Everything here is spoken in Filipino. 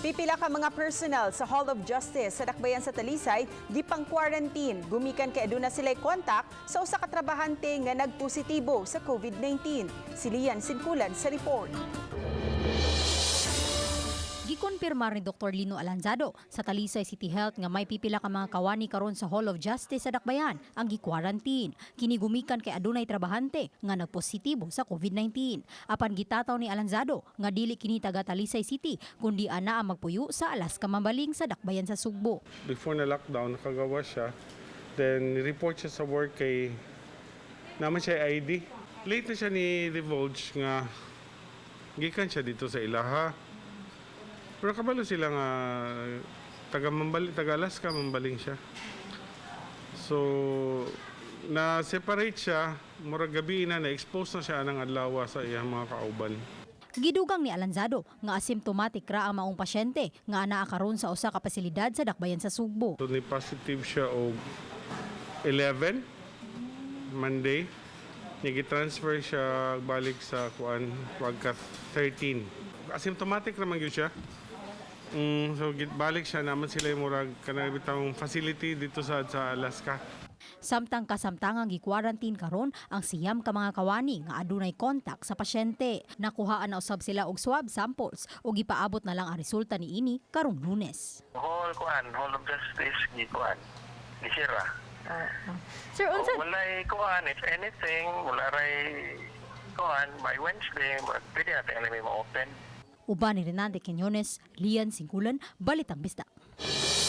Pipila ka mga personnel sa Hall of Justice sa Dakbayan sa Talisay gipang quarantine gumikan kay aduna sila'y kontak sa usa ka trabahante nga nagpositibo sa COVID-19. Si Lian Sinkulan sa report. Gikonpirmar ni Dr. Lino Alanzado sa Talisay City Health nga may pipila ka mga kawani karon sa Hall of Justice sa Dakbayan ang gi-quarantine. Kini gumikan kay adunay trabahante nga nagpositibo sa COVID-19. Apan gitataw ni Alanzado nga dili kini taga Talisay City kundi ana ang magpuyo sa Alaska Mambaling sa Dakbayan sa Sugbo. Before na lockdown, nakagawa siya. Then, report siya sa work kay naman siya ID. Late na siya ni divulge nga gikan siya dito sa Ilaha. Pero kabalo sila nga taga Alaska, Mambaling siya. So, na-separate siya, murag gabi na-expose na siya ng adlaw sa iyang mga kauban. Gidugang ni Alanzado nga asymptomatic ra ang maong pasyente nga anaa karon sa usa ka pasilidad sa Dakbayan sa Sugbo. So, ni-positive siya og 11, Monday. Nigi-transfer siya balik sa pagka 13. Asymptomatic naman yun siya. So balik siya naman sila yung murag kanabitang facility dito sa Alaska. Samtang kasamtangang gi-quarantine karon ang siyam ka mga kawani nga adunay kontak sa pasyente. Nakuhaan na usab sila og swab samples ug gipaabot na lang ang resulta niini karong Lunes. Hall of Justice gikuan. Gisira. Sir, unsa Walay kuan, if anything, wala ray kuan by Wednesday, pwede natin alam mo open. uban ni Renante Quinones, Lian Sinkulan, Balitang Bisdak.